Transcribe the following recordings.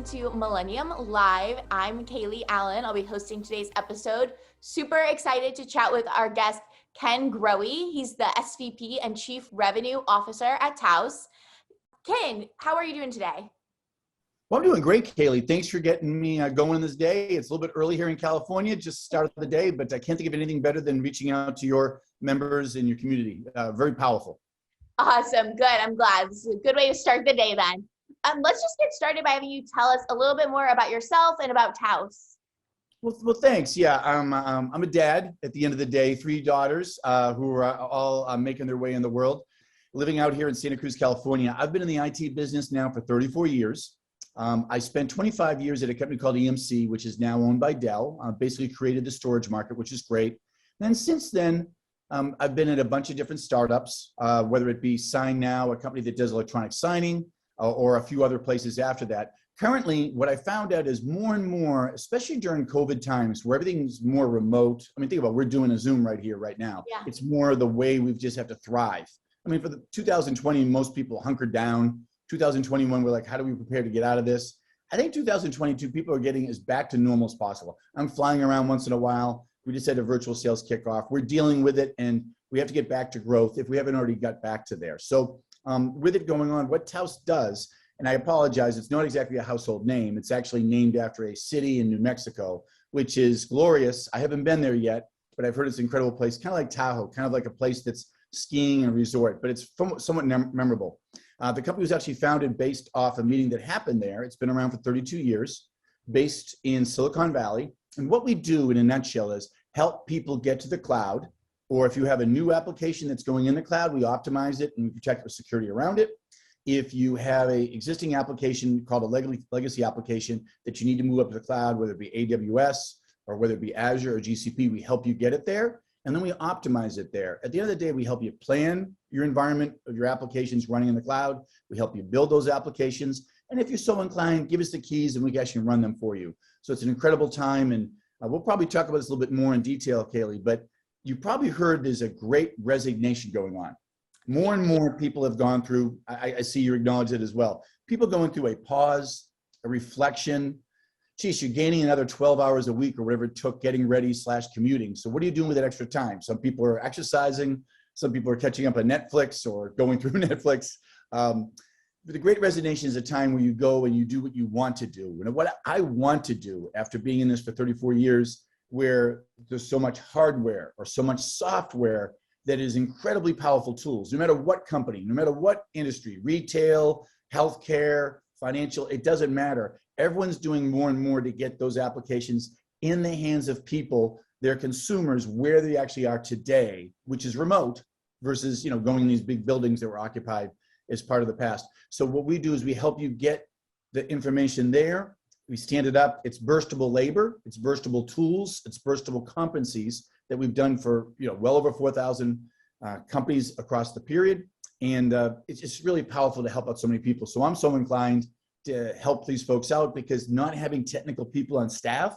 to Millennium Live. I'm Kaylee Allen. I'll be hosting today's episode. Super excited to chat with our guest, Ken Grohe. He's the SVP and Chief Revenue Officer at Taos. Ken, how are you doing today? Well, I'm doing great, Kaylee. Thanks for getting me going this day. It's a little bit early here in California, just started the day, but I can't think of anything better than reaching out to your members in your community. Very powerful. Awesome. Good. I'm glad. This is a good way to start the day then. Let's just get started by having you tell us a little bit more about yourself and about Taos. Well, thanks. Yeah, I'm a dad at the end of the day, 3 daughters who are all making their way in the world, living out here in Santa Cruz, California. I've been in the IT business now for 34 years. I spent 25 years at a company called EMC, which is now owned by Dell. Basically created the storage market, which is great. And since then, I've been at a bunch of different startups, whether it be Sign Now, a company that does electronic signing, or a few other places after that. Currently, what I found out is more and more, especially during COVID times where everything's more remote. I mean, think about it, we're doing a Zoom right here, right now. Yeah. It's more the way we just have to thrive. I mean, for the 2020, most people hunkered down. 2021, we're like, how do we prepare to get out of this? I think 2022, people are getting as back to normal as possible. I'm flying around once in a while. We just had a virtual sales kickoff. We're dealing with it, and we have to get back to growth if we haven't already got back to there. So with it going on, what Taos does, and I apologize, it's not exactly a household name. It's actually named after a city in New Mexico, which is glorious. I haven't been there yet, but I've heard it's an incredible place, kind of like Tahoe, kind of like a place that's skiing and resort, but it's somewhat memorable. The company was actually founded based off a meeting that happened there. It's been around for 32 years, based in Silicon Valley. And what we do in a nutshell is help people get to the cloud, or if you have a new application that's going in the cloud, we optimize it and we protect the security around it. If you have an existing application called a legacy application that you need to move up to the cloud, whether it be AWS or whether it be Azure or GCP, we help you get it there. And then we optimize it there. At the end of the day, we help you plan your environment of your applications running in the cloud. We help you build those applications. And if you're so inclined, give us the keys and we can actually run them for you. So it's an incredible time. And we'll probably talk about this a little bit more in detail, Kaylee, but you probably heard there's a great resignation going on. More and more people have gone through, I see you acknowledge it as well. People going through a pause, a reflection. Geez, you're gaining another 12 hours a week or whatever it took getting ready / commuting. So what are you doing with that extra time? Some people are exercising. Some people are catching up on Netflix or going through Netflix. The Great Resignation is a time where you go and you do what you want to do. And what I want to do after being in this for 34 years, where there's so much hardware or so much software that is incredibly powerful tools, no matter what company, no matter what industry, retail, healthcare, financial, it doesn't matter. Everyone's doing more and more to get those applications in the hands of people, their consumers, where they actually are today, which is remote versus, going in these big buildings that were occupied as part of the past. So what we do is we help you get the information there. We stand it up. It's burstable labor, it's burstable tools, it's burstable competencies that we've done for, well over 4,000 companies across the period. And it's just really powerful to help out so many people. So I'm so inclined to help these folks out because not having technical people on staff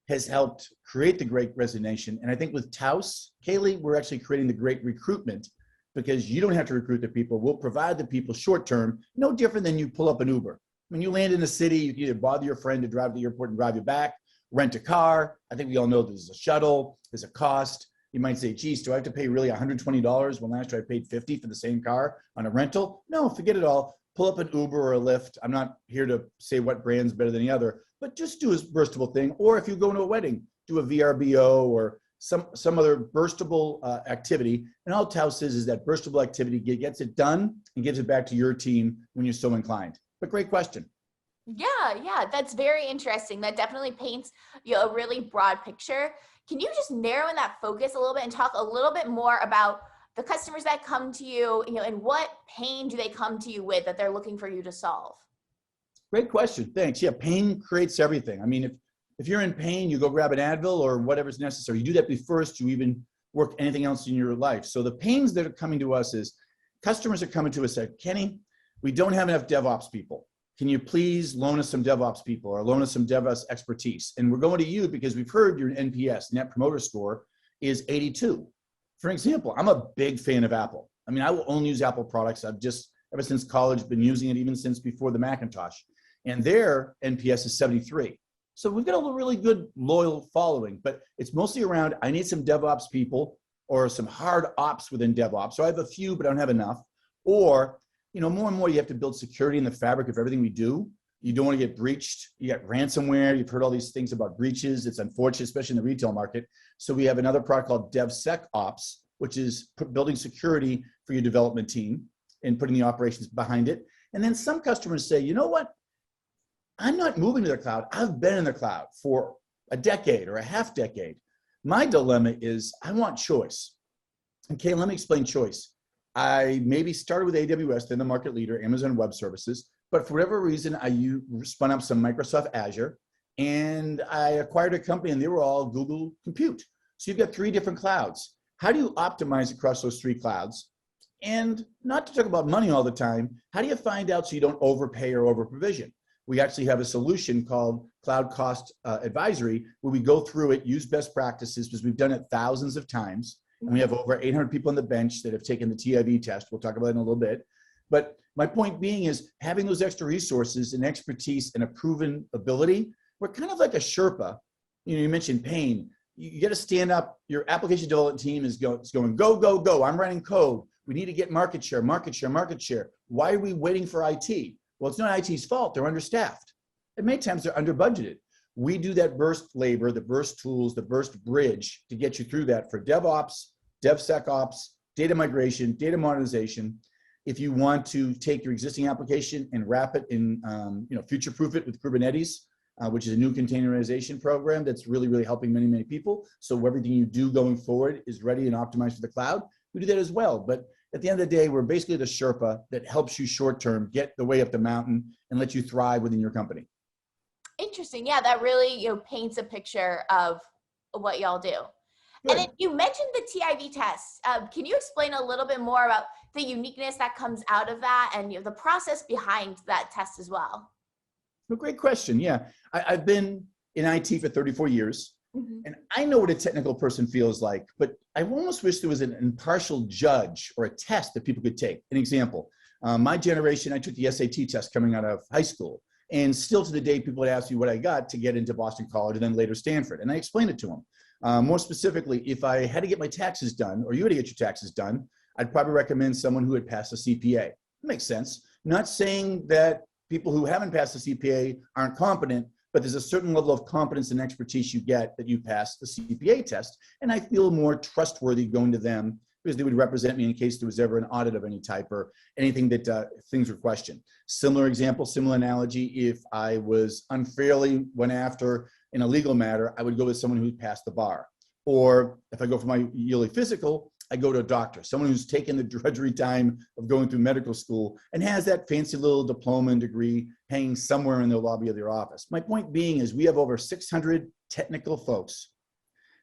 has helped create the Great Resignation. And I think with Taos, Kaylee, we're actually creating the great recruitment because you don't have to recruit the people. We'll provide the people short-term, no different than you pull up an Uber. When you land in a city, you can either bother your friend to drive to the airport and drive you back, rent a car. I think we all know there's a shuttle, there's a cost. You might say, geez, do I have to pay really $120 when last year I paid $50 for the same car on a rental? No, forget it all. Pull up an Uber or a Lyft. I'm not here to say what brand's better than the other, but just do a burstable thing. Or if you go to a wedding, do a VRBO or some other burstable activity. And all Taos is that burstable activity gets it done and gives it back to your team when you're so inclined. But great question. Yeah, that's very interesting. That definitely paints a really broad picture. Can you just narrow in that focus a little bit and talk a little bit more about the customers that come to you, and what pain do they come to you with that they're looking for you to solve? Great question. Thanks. Yeah, pain creates everything. I mean, if you're in pain, you go grab an Advil or whatever's necessary. You do that first you even work anything else in your life. So the pains that are coming to us is customers are coming to us and say, Kenny, we don't have enough DevOps people. Can you please loan us some DevOps people or loan us some DevOps expertise? And we're going to you because we've heard your NPS, Net Promoter Score, is 82. For example, I'm a big fan of Apple. I mean, I will only use Apple products. I've just, ever since college, been using it even since before the Macintosh. and their NPS is 73. So we've got a really good loyal following, but it's mostly around, I need some DevOps people or some hard ops within DevOps. So I have a few, but I don't have enough. Or, more and more you have to build security in the fabric of everything we do. You don't want to get breached. You got ransomware. You've heard all these things about breaches. It's unfortunate, especially in the retail market. So we have another product called DevSecOps, which is building security for your development team and putting the operations behind it. And then some customers say, you know what? I'm not moving to the cloud. I've been in the cloud for a decade or a half decade. My dilemma is I want choice. Okay, let me explain choice. I maybe started with AWS, then the market leader, Amazon Web Services, but for whatever reason, I spun up some Microsoft Azure, and I acquired a company, and they were all Google Compute. So you've got 3 different clouds. How do you optimize across those 3 clouds? And not to talk about money all the time, how do you find out so you don't overpay or over-provision? We actually have a solution called Cloud Cost Advisory, where we go through it, use best practices, because we've done it thousands of times. And we have over 800 people on the bench that have taken the TIV test. We'll talk about it in a little bit. But my point being is having those extra resources and expertise and a proven ability, we're kind of like a Sherpa. You mentioned pain. You got to stand up. Your application development team is going, go, go, go. I'm writing code. We need to get market share, market share, market share. Why are we waiting for IT? Well, it's not IT's fault. They're understaffed. And many times they're under budgeted. We do that burst labor, the burst tools, the burst bridge to get you through that for DevOps, DevSecOps, data migration, data modernization. If you want to take your existing application and wrap it in, future-proof it with Kubernetes, which is a new containerization program that's really, really helping many, many people. So everything you do going forward is ready and optimized for the cloud. We do that as well. But at the end of the day, we're basically the Sherpa that helps you short-term get the way up the mountain and let you thrive within your company. Interesting. Yeah, that really paints a picture of what y'all do. Good. And then you mentioned the TIV test. Can you explain a little bit more about the uniqueness that comes out of that and the process behind that test as well? Well, great question. Yeah, I've been in IT for 34 years, and I know what a technical person feels like, but I almost wish there was an impartial judge or a test that people could take. An example, my generation, I took the SAT test coming out of high school, and still to the day, people would ask me what I got to get into Boston College and then later Stanford, and I explained it to them. More specifically, if I had to get my taxes done, or you had to get your taxes done, I'd probably recommend someone who had passed a CPA. It makes sense. Not saying that people who haven't passed the CPA aren't competent, but there's a certain level of competence and expertise you get that you pass the CPA test. And I feel more trustworthy going to them because they would represent me in case there was ever an audit of any type or anything that things were questioned. Similar example, similar analogy, if I was unfairly went after in a legal matter, I would go with someone who passed the bar. Or if I go for my yearly physical, I go to a doctor, someone who's taken the drudgery time of going through medical school and has that fancy little diploma and degree hanging somewhere in the lobby of their office. My point being is we have over 600 technical folks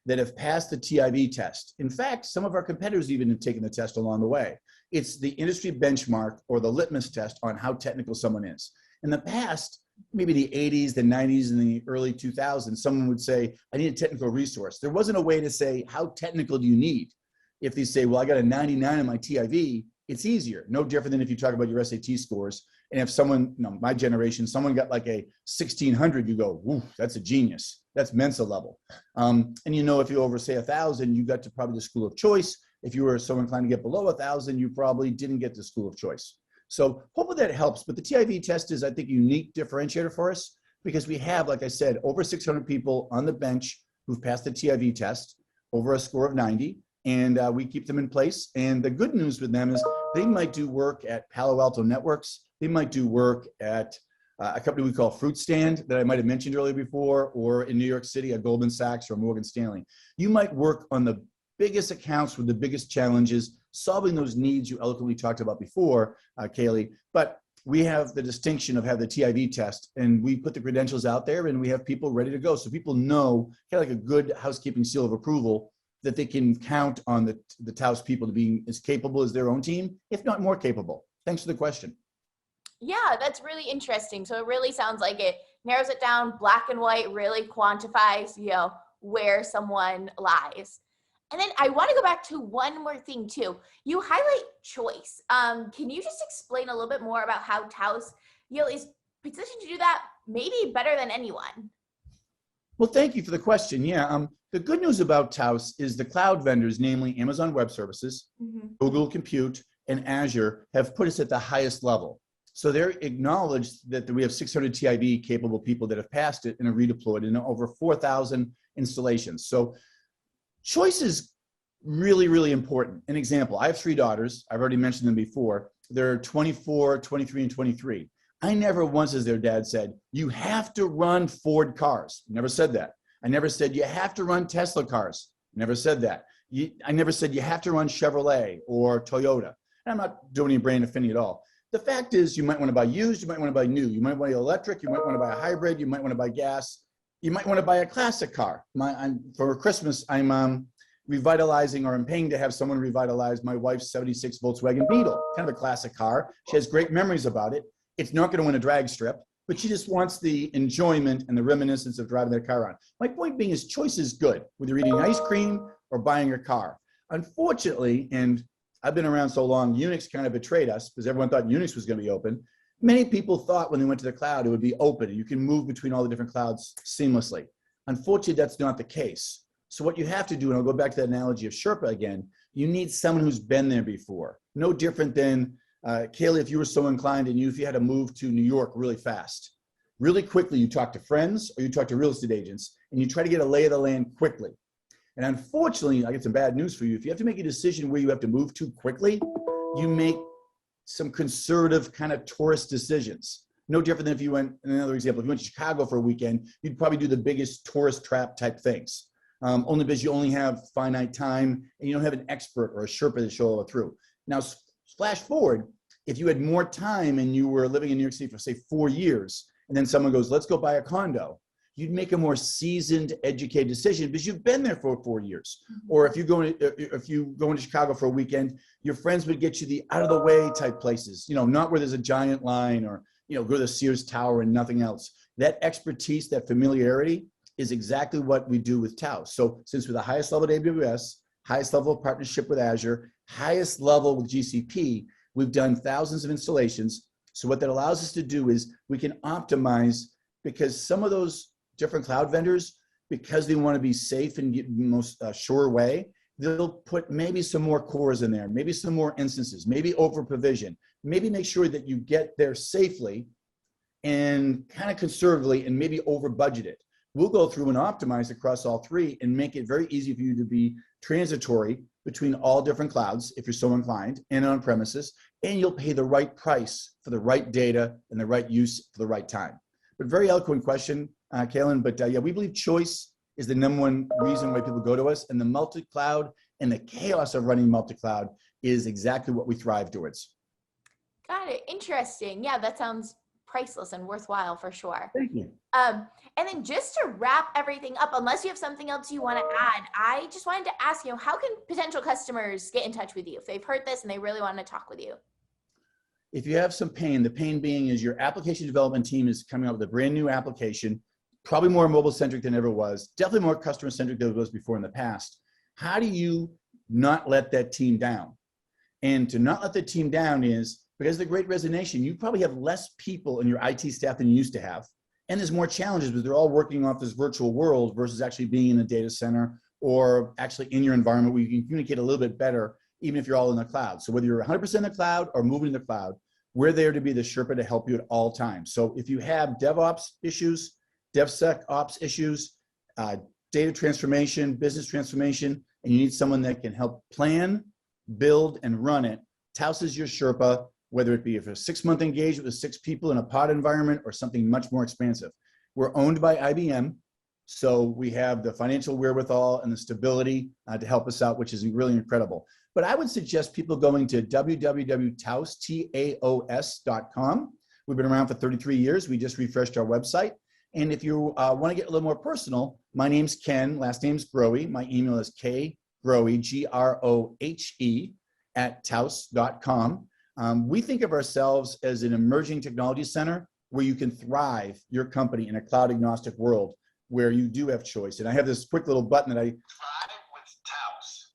that have passed the TIV test. In fact, some of our competitors even have taken the test along the way. It's the industry benchmark or the litmus test on how technical someone is. In the past, maybe the 80s, the 90s, and the early 2000s, someone would say, I need a technical resource. There wasn't a way to say, how technical do you need? If they say, well, I got a 99 on my TIV, it's easier. No different than if you talk about your SAT scores. And if someone, my generation, someone got like a 1600, you go, woo, that's a genius. That's Mensa level. And if you over say 1,000, you got to probably the school of choice. If you were so inclined to get below 1,000, you probably didn't get the school of choice. So hopefully that helps. But the TIV test is, I think, a unique differentiator for us because we have, like I said, over 600 people on the bench who've passed the TIV test over a score of 90. And we keep them in place. And the good news with them is they might do work at Palo Alto Networks. They might do work at a company we call Fruit Stand that I might have mentioned earlier before, or in New York City, a Goldman Sachs or Morgan Stanley. You might work on the biggest accounts with the biggest challenges, solving those needs you eloquently talked about before, Kaylee. But we have the distinction of having the TIV test, and we put the credentials out there, and we have people ready to go. So people know, kind of like a good housekeeping seal of approval, that they can count on the Taos people to be as capable as their own team, if not more capable. Thanks for the question. Yeah, that's really interesting. So it really sounds like it narrows it down, black and white, really quantifies, where someone lies. And then I want to go back to one more thing too. You highlight choice. Can you just explain a little bit more about how Taos, is positioned to do that maybe better than anyone. Well, thank you for the question. Yeah, the good news about Taos is the cloud vendors, namely Amazon Web Services, Google Compute, and Azure, have put us at the highest level. So they're acknowledged that we have 600 TIV capable people that have passed it and are redeployed in over 4,000 installations. So choice is really, really important. An example, I have 3 daughters. I've already mentioned them before. They're 24, 23, and 23. I never once, as their dad, said, you have to run Ford cars. Never said that. I never said you have to run Tesla cars. Never said that. I never said you have to run Chevrolet or Toyota. And I'm not doing any brand affinity at all. The fact is, you might want to buy used, you might want to buy new, you might want to buy electric, you might want to buy a hybrid, you might want to buy gas, you might want to buy a classic car. For Christmas, I'm revitalizing, or I'm paying to have someone revitalize my wife's 76 Volkswagen Beetle, kind of a classic car. She has great memories about it. It's not going to win a drag strip, but she just wants the enjoyment and the reminiscence of driving that car around. My point being is choice is good, whether you're eating ice cream or buying a car. Unfortunately, and I've been around so long, Unix kind of betrayed us because everyone thought Unix was going to be open. Many people thought when they went to the cloud, it would be open. You can move between all the different clouds seamlessly. Unfortunately, that's not the case. So what you have to do, and I'll go back to that analogy of Sherpa again, you need someone who's been there before. No different than, Kaylee, if you were so inclined and if you had to move to New York really fast, really quickly, you talk to friends or you talk to real estate agents and you try to get a lay of the land quickly. And unfortunately, I get some bad news for you. If you have to make a decision where you have to move to quickly, you make some conservative kind of tourist decisions. No different than if you went, another example, if you went to Chicago for a weekend, you'd probably do the biggest tourist trap type things. Only because you only have finite time and you don't have an expert or a Sherpa to show it through. Now, flash forward, if you had more time and you were living in New York City for say 4 years, and then someone goes, let's go buy a condo, you'd make a more seasoned, educated decision because you've been there for 4 years. Or if you go into Chicago for a weekend, your friends would get you the out of the way type places, not where there's a giant line or, go to the Sears Tower and nothing else. That expertise, that familiarity is exactly what we do with Taos. So since we're the highest level at AWS, highest level of partnership with Azure, highest level with GCP, we've done thousands of installations. So what that allows us to do is we can optimize, because some of those different cloud vendors, because they want to be safe and get the most sure way, they'll put maybe some more cores in there, maybe some more instances, maybe over provision, maybe make sure that you get there safely and kind of conservatively and maybe over budget it. We'll go through and optimize across all 3 and make it very easy for you to be transitory between all different clouds, if you're so inclined, and on premises, and you'll pay the right price for the right data and the right use for the right time. But very eloquent question, Kaylin, but yeah, we believe choice is the #1 reason why people go to us, and the multi-cloud and the chaos of running multi-cloud is exactly what we thrive towards. Got it. Interesting. Yeah, that sounds priceless and worthwhile for sure. Thank you. And then just to wrap everything up, unless you have something else you want to add, I just wanted to ask, how can potential customers get in touch with you if they've heard this and they really want to talk with you? If you have some pain, the pain being is your application development team is coming up with a brand new application, probably more mobile centric than ever was, definitely more customer centric than it was before in the past. How do you not let that team down? And to not let the team down is, because of the Great Resignation, you probably have less people in your IT staff than you used to have. And there's more challenges, but they're all working off this virtual world versus actually being in a data center or actually in your environment where you can communicate a little bit better, even if you're all in the cloud. So whether you're 100% in the cloud or moving to the cloud, we're there to be the Sherpa to help you at all times. So if you have DevOps issues, DevSecOps issues, data transformation, business transformation, and you need someone that can help plan, build, and run it, Taos is your Sherpa, whether it be if a 6-month engagement with 6 people in a pod environment or something much more expansive. We're owned by IBM, so we have the financial wherewithal and the stability to help us out, which is really incredible. But I would suggest people going to www.taos.com. We've been around for 33 years. We just refreshed our website. And if you want to get a little more personal, my name's Ken, last name's Grohe. My email is kgrohe, Grohe, @taos.com. We think of ourselves as an emerging technology center where you can thrive your company in a cloud agnostic world where you do have choice. And I have this quick little button that I thrive with Taos.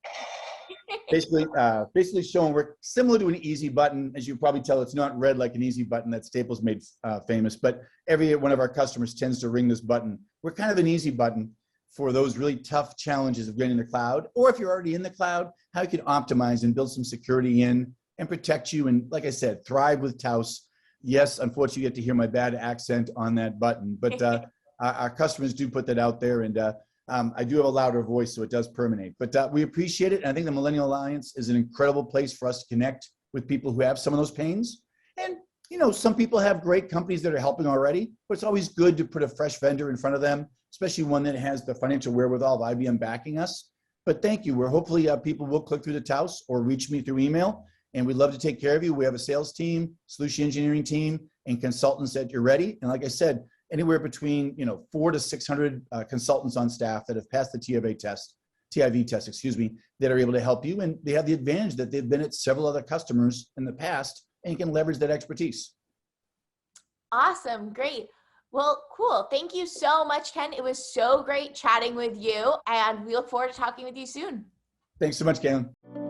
basically showing we're similar to an easy button. As you probably tell, it's not red like an easy button that Staples made famous, but every one of our customers tends to ring this button. We're kind of an easy button for those really tough challenges of getting in the cloud, or if you're already in the cloud, how you can optimize and build some security in and protect you. And like I said, thrive with Taos. Yes, unfortunately, you get to hear my bad accent on that button, but our customers do put that out there, and I do have a louder voice, so it does permeate. But we appreciate it, and I think the Millennium Alliance is an incredible place for us to connect with people who have some of those pains. And you know, some people have great companies that are helping already, but it's always good to put a fresh vendor in front of them, especially one that has the financial wherewithal of IBM backing us. But thank you. We're hopefully people will click through the Taos or reach me through email, and we'd love to take care of you. We have a sales team, solution engineering team, and consultants that you're ready. And like I said, anywhere between 400 to 600 consultants on staff that have passed the TIV test, that are able to help you. And they have the advantage that they've been at several other customers in the past, and you can leverage that expertise. Awesome. Great. Well, cool. Thank you so much, Ken. It was so great chatting with you, and we look forward to talking with you soon. Thanks so much, Caitlin.